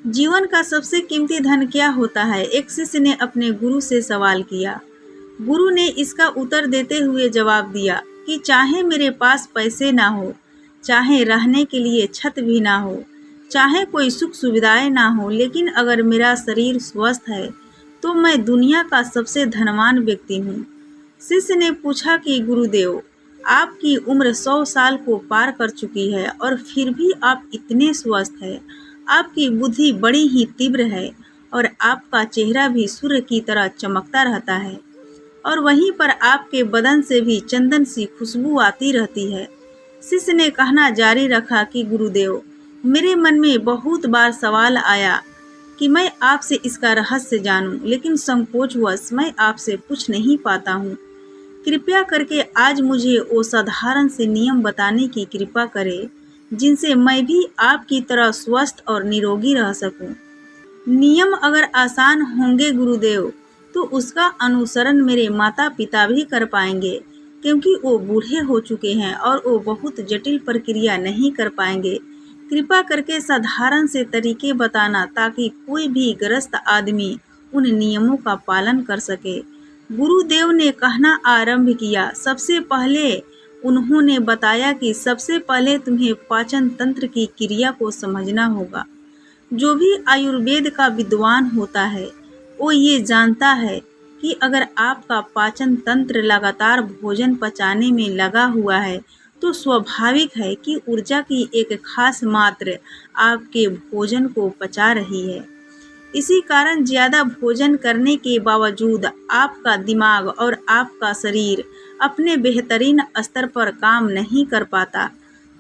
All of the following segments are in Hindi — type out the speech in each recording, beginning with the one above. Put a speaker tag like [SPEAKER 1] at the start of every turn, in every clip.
[SPEAKER 1] जीवन का सबसे कीमती धन क्या होता है? एक शिष्य ने अपने गुरु से सवाल किया। गुरु ने इसका उत्तर देते हुए जवाब दिया कि चाहे मेरे पास पैसे ना हो, चाहे रहने के लिए छत भी ना हो, चाहे कोई सुख सुविधाएं ना हो, लेकिन अगर मेरा शरीर स्वस्थ है तो मैं दुनिया का सबसे धनवान व्यक्ति हूँ। शिष्य ने पूछा कि गुरुदेव, आपकी उम्र 100 साल को पार कर चुकी है और फिर भी आप इतने स्वस्थ हैं। आपकी बुद्धि बड़ी ही तीव्र है और आपका चेहरा भी सूर्य की तरह चमकता रहता है और वहीं पर आपके बदन से भी चंदन सी खुशबू आती रहती है। शिष्य ने कहना जारी रखा कि गुरुदेव, मेरे मन में बहुत बार सवाल आया कि मैं आपसे इसका रहस्य जानूं, लेकिन संकोचवश मैं आपसे पूछ नहीं पाता हूँ। कृपया करके आज मुझे वो साधारण से नियम बताने की कृपा करें जिनसे मैं भी आपकी तरह स्वस्थ और निरोगी रह सकूं। नियम अगर आसान होंगे गुरुदेव, तो उसका अनुसरण मेरे माता पिता भी कर पाएंगे, क्योंकि वो बूढ़े हो चुके हैं और वो बहुत जटिल प्रक्रिया नहीं कर पाएंगे। कृपा करके साधारण से तरीके बताना ताकि कोई भी ग्रस्त आदमी उन नियमों का पालन कर सके। गुरुदेव ने कहना आरंभ किया। सबसे पहले उन्होंने बताया कि सबसे पहले तुम्हें पाचन तंत्र की क्रिया को समझना होगा। जो भी आयुर्वेद का विद्वान होता है वो ये जानता है कि अगर आपका पाचन तंत्र लगातार भोजन पचाने में लगा हुआ है तो स्वाभाविक है कि ऊर्जा की एक खास मात्रा आपके भोजन को पचा रही है। इसी कारण ज़्यादा भोजन करने के बावजूद आपका दिमाग और आपका शरीर अपने बेहतरीन स्तर पर काम नहीं कर पाता।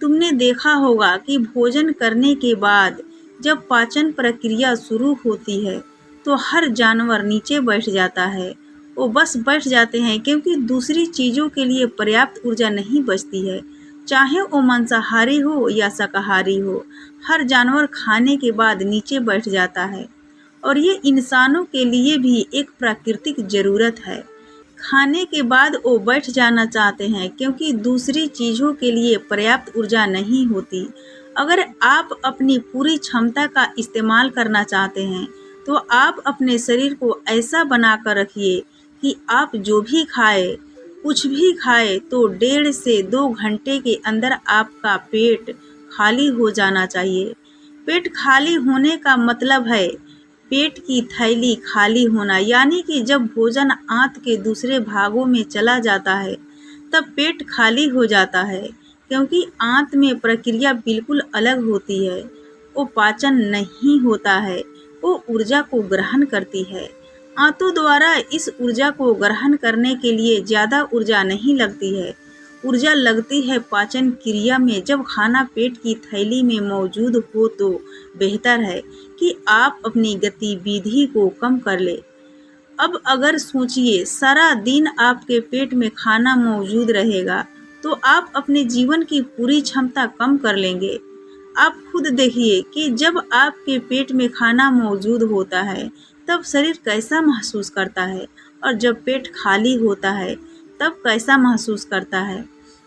[SPEAKER 1] तुमने देखा होगा कि भोजन करने के बाद जब पाचन प्रक्रिया शुरू होती है तो हर जानवर नीचे बैठ जाता है। वो बस बैठ जाते हैं क्योंकि दूसरी चीज़ों के लिए पर्याप्त ऊर्जा नहीं बचती है। चाहे वो मांसाहारी हो या शाकाहारी हो, हर जानवर खाने के बाद नीचे बैठ जाता है और ये इंसानों के लिए भी एक प्राकृतिक ज़रूरत है। खाने के बाद वो बैठ जाना चाहते हैं क्योंकि दूसरी चीज़ों के लिए पर्याप्त ऊर्जा नहीं होती। अगर आप अपनी पूरी क्षमता का इस्तेमाल करना चाहते हैं तो आप अपने शरीर को ऐसा बना कर रखिए कि आप जो भी खाए, कुछ भी खाए तो 1.5 से 2 घंटे के अंदर आपका पेट खाली हो जाना चाहिए। पेट खाली होने का मतलब है पेट की थैली खाली होना, यानी कि जब भोजन आंत के दूसरे भागों में चला जाता है तब पेट खाली हो जाता है, क्योंकि आंत में प्रक्रिया बिल्कुल अलग होती है। वो पाचन नहीं होता है, वो ऊर्जा को ग्रहण करती है। आंतों द्वारा इस ऊर्जा को ग्रहण करने के लिए ज़्यादा ऊर्जा नहीं लगती है। ऊर्जा लगती है पाचन क्रिया में। जब खाना पेट की थैली में मौजूद हो तो बेहतर है कि आप अपनी गतिविधि को कम कर ले। अब अगर सोचिए, सारा दिन आपके पेट में खाना मौजूद रहेगा तो आप अपने जीवन की पूरी क्षमता कम कर लेंगे। आप खुद देखिए कि जब आपके पेट में खाना मौजूद होता है तब शरीर कैसा महसूस करता है और जब पेट खाली होता है तब कैसा महसूस करता है।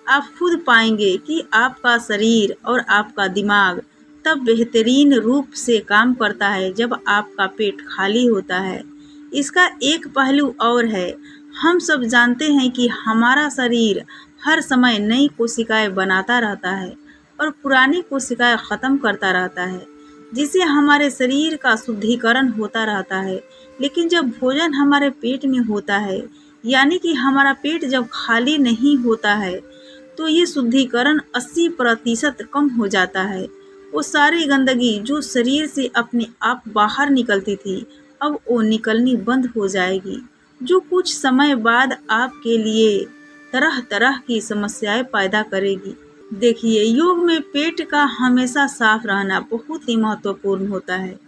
[SPEAKER 1] आप खुद पाएंगे कि आपका शरीर और आपका दिमाग तब बेहतरीन रूप से काम करता है जब आपका पेट खाली होता है। इसका एक पहलू और है। हम सब जानते हैं कि हमारा शरीर हर समय नई कोशिकाएं बनाता रहता है और पुरानी कोशिकाएं ख़त्म करता रहता है, जिससे हमारे शरीर का शुद्धिकरण होता रहता है। लेकिन जब भोजन हमारे पेट में होता है, यानी कि हमारा पेट जब खाली नहीं होता है, तो ये शुद्धिकरण 80% कम हो जाता है। वो सारी गंदगी जो शरीर से अपने आप बाहर निकलती थी, अब वो निकलनी बंद हो जाएगी, जो कुछ समय बाद आपके लिए तरह तरह की समस्याएं पैदा करेगी। देखिए, योग में पेट का हमेशा साफ रहना बहुत ही महत्वपूर्ण होता है।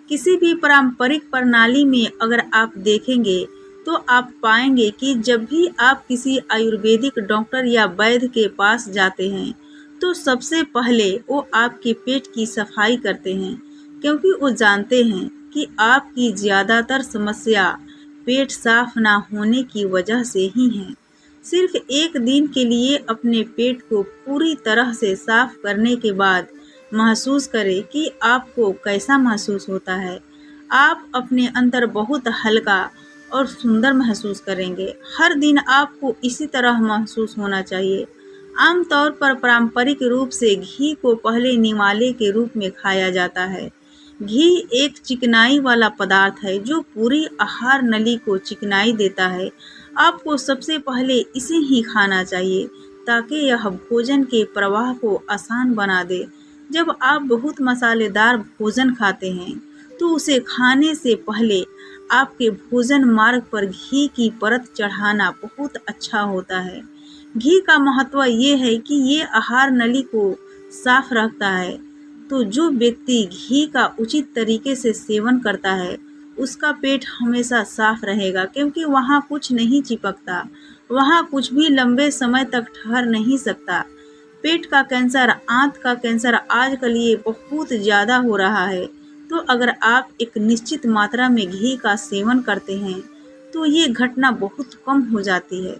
[SPEAKER 1] किसी भी पारंपरिक प्रणाली में अगर आप देखेंगे तो आप पाएंगे कि जब भी आप किसी आयुर्वेदिक डॉक्टर या वैद्य के पास जाते हैं तो सबसे पहले वो आपके पेट की सफाई करते हैं, क्योंकि वो जानते हैं कि आपकी ज़्यादातर समस्या पेट साफ ना होने की वजह से ही है। सिर्फ एक दिन के लिए अपने पेट को पूरी तरह से साफ करने के बाद महसूस करें कि आपको कैसा महसूस होता है। आप अपने अंदर बहुत हल्का और सुंदर महसूस करेंगे। हर दिन आपको इसी तरह महसूस होना चाहिए। आमतौर पर पारंपरिक रूप से घी को पहले निवाले के रूप में खाया जाता है। घी एक चिकनाई वाला पदार्थ है जो पूरी आहार नली को चिकनाई देता है। आपको सबसे पहले इसे ही खाना चाहिए ताकि यह भोजन के प्रवाह को आसान बना दे। जब आप बहुत मसालेदार भोजन खाते हैं तो उसे खाने से पहले आपके भोजन मार्ग पर घी की परत चढ़ाना बहुत अच्छा होता है। घी का महत्व ये है कि ये आहार नली को साफ रखता है। तो जो व्यक्ति घी का उचित तरीके से सेवन करता है उसका पेट हमेशा साफ रहेगा, क्योंकि वहाँ कुछ नहीं चिपकता, वहाँ कुछ भी लंबे समय तक ठहर नहीं सकता। पेट का कैंसर, आंत का कैंसर आजकल ये बहुत ज़्यादा हो रहा है। तो अगर आप एक निश्चित मात्रा में घी का सेवन करते हैं तो ये घटना बहुत कम हो जाती है।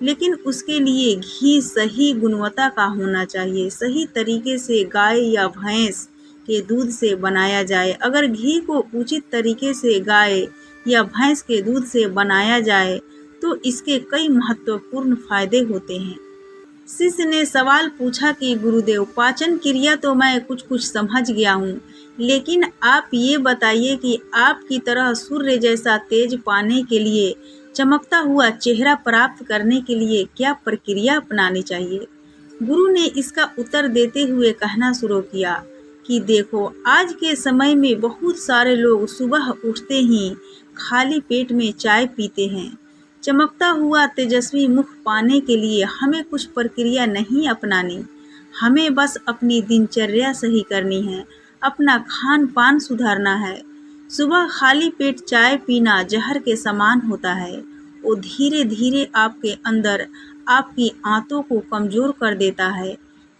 [SPEAKER 1] लेकिन उसके लिए घी सही गुणवत्ता का होना चाहिए, सही तरीके से गाय या भैंस के दूध से बनाया जाए। अगर घी को उचित तरीके से गाय या भैंस के दूध से बनाया जाए तो इसके कई महत्वपूर्ण फायदे होते हैं। शिष्य ने सवाल पूछा कि गुरुदेव, पाचन क्रिया तो मैं कुछ कुछ समझ गया हूँ, लेकिन आप ये बताइए कि आपकी तरह सूर्य जैसा तेज पाने के लिए, चमकता हुआ चेहरा प्राप्त करने के लिए क्या प्रक्रिया अपनानी चाहिए। गुरु ने इसका उत्तर देते हुए कहना शुरू किया कि देखो, आज के समय में बहुत सारे लोग सुबह उठते ही खाली पेट में चाय पीते हैं। चमकता हुआ तेजस्वी मुख पाने के लिए हमें कुछ प्रक्रिया नहीं अपनानी, हमें बस अपनी दिनचर्या सही करनी है, अपना खान पान सुधारना है। सुबह खाली पेट चाय पीना जहर के समान होता है। वो धीरे धीरे आपके अंदर आपकी आंतों को कमज़ोर कर देता है।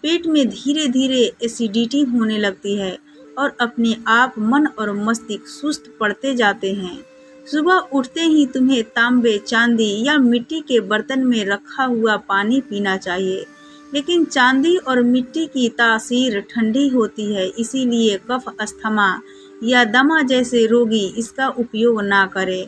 [SPEAKER 1] पेट में धीरे धीरे एसिडिटी होने लगती है और अपने आप मन और मस्तिष्क सुस्त पड़ते जाते हैं। सुबह उठते ही तुम्हें तांबे, चांदी या मिट्टी के बर्तन में रखा हुआ पानी पीना चाहिए, लेकिन चांदी और मिट्टी की तासीर ठंडी होती है, इसीलिए कफ, अस्थमा या दमा जैसे रोगी इसका उपयोग ना करें।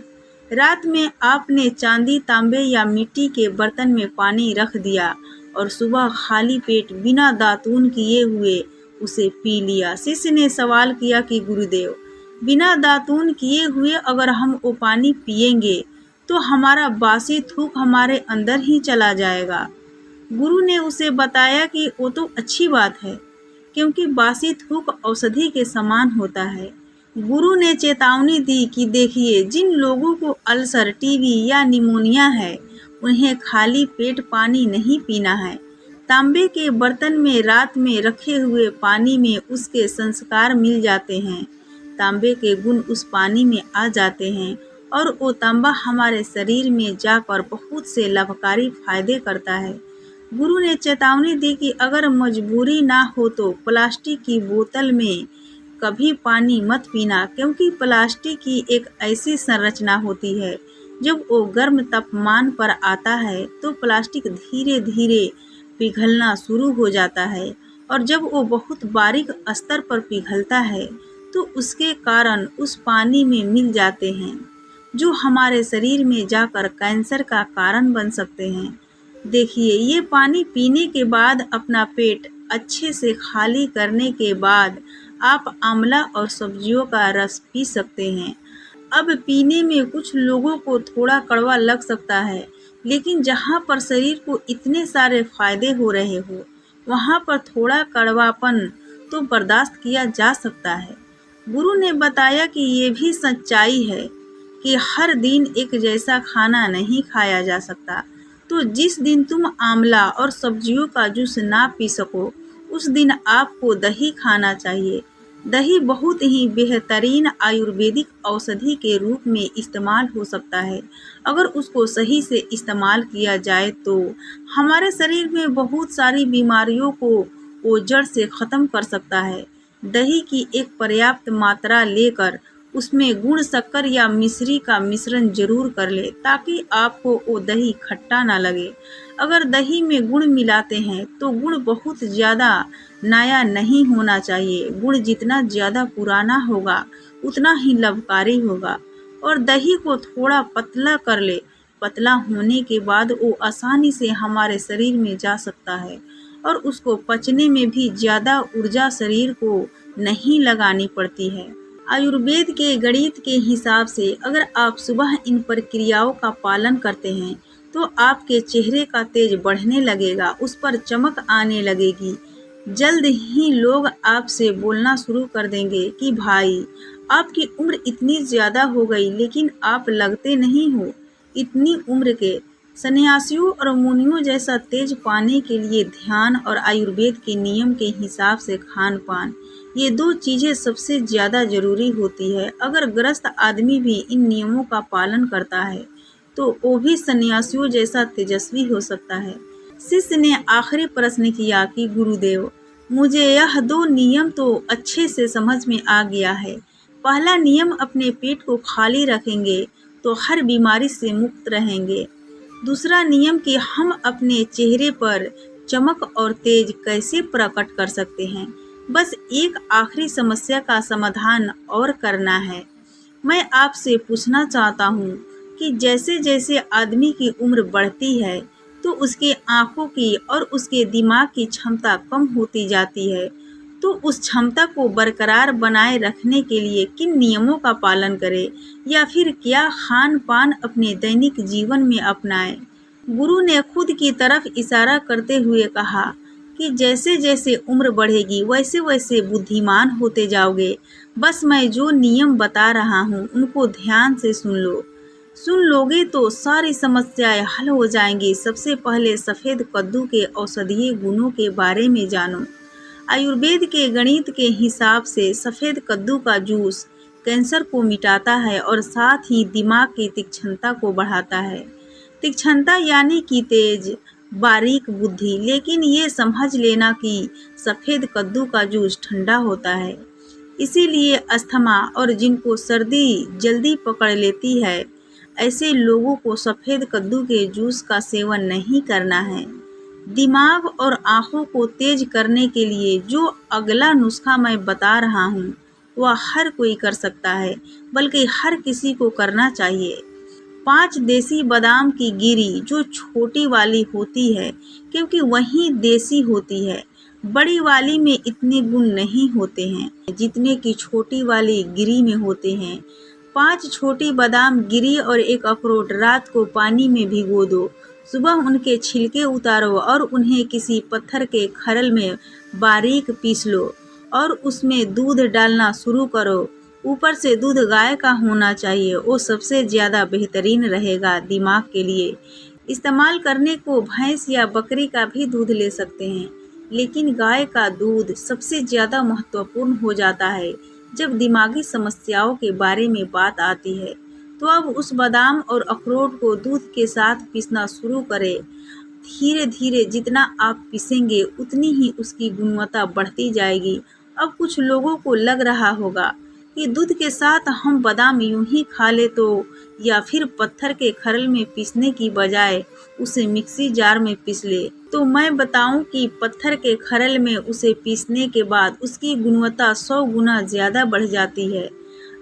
[SPEAKER 1] रात में आपने चांदी, तांबे या मिट्टी के बर्तन में पानी रख दिया और सुबह खाली पेट बिना दातून किए हुए उसे पी लिया। शिष्य ने सवाल किया कि गुरुदेव, बिना दातून किए हुए अगर हम वो पानी पिएंगे तो हमारा बासी थूक हमारे अंदर ही चला जाएगा। गुरु ने उसे बताया कि वो तो अच्छी बात है, क्योंकि बासी थूक औषधि के समान होता है। गुरु ने चेतावनी दी कि देखिए, जिन लोगों को अल्सर, टीबी या निमोनिया है उन्हें खाली पेट पानी नहीं पीना है। तांबे के बर्तन में रात में रखे हुए पानी में उसके संस्कार मिल जाते हैं, तांबे के गुण उस पानी में आ जाते हैं और वो तांबा हमारे शरीर में जाकर बहुत से लाभकारी फायदे करता है। गुरु ने चेतावनी दी कि अगर मजबूरी ना हो तो प्लास्टिक की बोतल में कभी पानी मत पीना, क्योंकि प्लास्टिक की एक ऐसी संरचना होती है, जब वो गर्म तापमान पर आता है तो प्लास्टिक धीरे धीरे पिघलना शुरू हो जाता है, और जब वो बहुत बारीक स्तर पर पिघलता है तो उसके कारण उस पानी में मिल जाते हैं, जो हमारे शरीर में जाकर कैंसर का कारण बन सकते हैं। देखिए, ये पानी पीने के बाद अपना पेट अच्छे से खाली करने के बाद आप आंवला और सब्जियों का रस पी सकते हैं। अब पीने में कुछ लोगों को थोड़ा कड़वा लग सकता है, लेकिन जहाँ पर शरीर को इतने सारे फायदे हो रहे हो वहाँ पर थोड़ा कड़वापन तो बर्दाश्त किया जा सकता है। गुरु ने बताया कि ये भी सच्चाई है कि हर दिन एक जैसा खाना नहीं खाया जा सकता। तो जिस दिन तुम आंवला और सब्जियों का जूस ना पी सको उस दिन आपको दही खाना चाहिए। दही बहुत ही बेहतरीन आयुर्वेदिक औषधि के रूप में इस्तेमाल हो सकता है। अगर उसको सही से इस्तेमाल किया जाए तो हमारे शरीर में बहुत सारी बीमारियों को वो जड़ से ख़त्म कर सकता है। दही की एक पर्याप्त मात्रा लेकर उसमें गुड़, शक्कर या मिश्री का मिश्रण जरूर कर ले, ताकि आपको वो दही खट्टा ना लगे। अगर दही में गुड़ मिलाते हैं तो गुड़ बहुत ज़्यादा नया नहीं होना चाहिए। गुड़ जितना ज़्यादा पुराना होगा उतना ही लाभकारी होगा। और दही को थोड़ा पतला कर ले। पतला होने के बाद वो आसानी से हमारे शरीर में जा सकता है और उसको पचने में भी ज़्यादा ऊर्जा शरीर को नहीं लगानी पड़ती है। आयुर्वेद के गणित के हिसाब से अगर आप सुबह इन प्रक्रियाओं का पालन करते हैं तो आपके चेहरे का तेज बढ़ने लगेगा, उस पर चमक आने लगेगी। जल्द ही लोग आपसे बोलना शुरू कर देंगे कि भाई आपकी उम्र इतनी ज़्यादा हो गई लेकिन आप लगते नहीं हो इतनी उम्र के। सन्यासियों और मुनियों जैसा तेज पाने के लिए ध्यान और आयुर्वेद के नियम के हिसाब से खान पान, ये दो चीज़ें सबसे ज़्यादा ज़रूरी होती है। अगर ग्रस्त आदमी भी इन नियमों का पालन करता है तो वो भी सन्यासियों जैसा तेजस्वी हो सकता है। शिष्य ने आखिरी प्रश्न किया कि गुरुदेव, मुझे यह दो नियम तो अच्छे से समझ में आ गया है। पहला नियम, अपने पेट को खाली रखेंगे तो हर बीमारी से मुक्त रहेंगे। दूसरा नियम कि हम अपने चेहरे पर चमक और तेज कैसे प्रकट कर सकते हैं। बस एक आखिरी समस्या का समाधान और करना है। मैं आपसे पूछना चाहता हूँ कि जैसे जैसे आदमी की उम्र बढ़ती है तो उसके आँखों की और उसके दिमाग की क्षमता कम होती जाती है, तो उस क्षमता को बरकरार बनाए रखने के लिए किन नियमों का पालन करें या फिर क्या खान पान अपने दैनिक जीवन में अपनाएं। गुरु ने खुद की तरफ इशारा करते हुए कहा कि जैसे जैसे उम्र बढ़ेगी वैसे वैसे बुद्धिमान होते जाओगे। बस मैं जो नियम बता रहा हूँ उनको ध्यान से सुन लो। सुन लोगे तो सारी समस्याएं हल हो जाएंगी। सबसे पहले सफ़ेद कद्दू के औषधीय गुणों के बारे में जानो। आयुर्वेद के गणित के हिसाब से सफ़ेद कद्दू का जूस कैंसर को मिटाता है और साथ ही दिमाग की तीक्ष्णता को बढ़ाता है। तीक्ष्णता यानी कि तेज बारीक बुद्धि। लेकिन ये समझ लेना कि सफ़ेद कद्दू का जूस ठंडा होता है, इसीलिए अस्थमा और जिनको सर्दी जल्दी पकड़ लेती है ऐसे लोगों को सफ़ेद कद्दू के जूस का सेवन नहीं करना है। दिमाग और आँखों को तेज करने के लिए जो अगला नुस्खा मैं बता रहा हूँ वह हर कोई कर सकता है, बल्कि हर किसी को करना चाहिए। 5 देसी बादाम की गिरी जो छोटी वाली होती है, क्योंकि वही देसी होती है। बड़ी वाली में इतने गुण नहीं होते हैं जितने कि छोटी वाली गिरी में होते हैं। 5 छोटी बादाम गिरी और 1 अखरोट रात को पानी में भिगो दो। सुबह उनके छिलके उतारो और उन्हें किसी पत्थर के खरल में बारीक पीस लो और उसमें दूध डालना शुरू करो। ऊपर से दूध गाय का होना चाहिए, वो सबसे ज़्यादा बेहतरीन रहेगा दिमाग के लिए। इस्तेमाल करने को भैंस या बकरी का भी दूध ले सकते हैं, लेकिन गाय का दूध सबसे ज़्यादा महत्वपूर्ण हो जाता है जब दिमागी समस्याओं के बारे में बात आती है। तो अब उस बादाम और अखरोट को दूध के साथ पीसना शुरू करें। धीरे धीरे जितना आप पीसेंगे उतनी ही उसकी गुणवत्ता बढ़ती जाएगी। अब कुछ लोगों को लग रहा होगा कि दूध के साथ हम बादाम यूं ही खा ले तो, या फिर पत्थर के खरल में पीसने की बजाय उसे मिक्सी जार में पीस ले। तो मैं बताऊं कि पत्थर के खरल में उसे पीसने के बाद उसकी गुणवत्ता 100 गुना ज़्यादा बढ़ जाती है।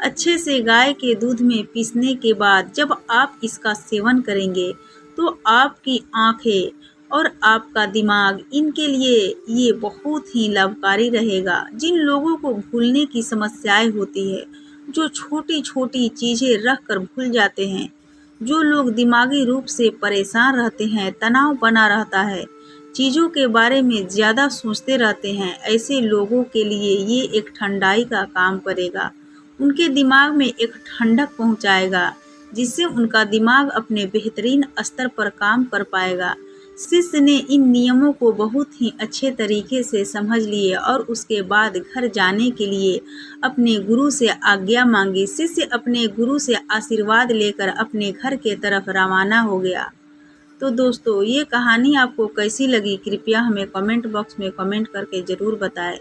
[SPEAKER 1] अच्छे से गाय के दूध में पीसने के बाद जब आप इसका सेवन करेंगे तो आपकी आँखें और आपका दिमाग, इनके लिए ये बहुत ही लाभकारी रहेगा। जिन लोगों को भूलने की समस्याएं होती है, जो छोटी छोटी चीज़ें रख कर भूल जाते हैं, जो लोग दिमागी रूप से परेशान रहते हैं, तनाव बना रहता है, चीज़ों के बारे में ज़्यादा सोचते रहते हैं, ऐसे लोगों के लिए ये एक ठंडाई का काम करेगा। उनके दिमाग में एक ठंडक पहुंचाएगा, जिससे उनका दिमाग अपने बेहतरीन स्तर पर काम कर पाएगा। शिष्य ने इन नियमों को बहुत ही अच्छे तरीके से समझ लिए और उसके बाद घर जाने के लिए अपने गुरु से आज्ञा मांगी। शिष्य अपने गुरु से आशीर्वाद लेकर अपने घर के तरफ रवाना हो गया। तो दोस्तों, ये कहानी आपको कैसी लगी कृपया हमें कमेंट बॉक्स में कमेंट करके ज़रूर बताएं,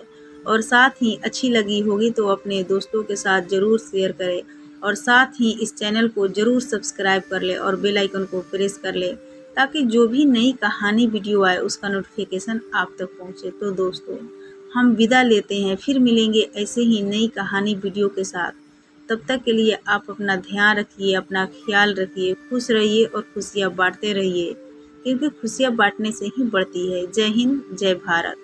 [SPEAKER 1] और साथ ही अच्छी लगी होगी तो अपने दोस्तों के साथ ज़रूर शेयर करें, और साथ ही इस चैनल को ज़रूर सब्सक्राइब कर ले और बेल आइकन को प्रेस कर ले, ताकि जो भी नई कहानी वीडियो आए उसका नोटिफिकेशन आप तक पहुंचे। तो दोस्तों हम विदा लेते हैं, फिर मिलेंगे ऐसे ही नई कहानी वीडियो के साथ। तब तक के लिए आप अपना ध्यान रखिए, अपना ख्याल रखिए, खुश रहिए और खुशियाँ बांटते रहिए, क्योंकि खुशियाँ बांटने से ही बढ़ती है। जय हिंद, जय भारत।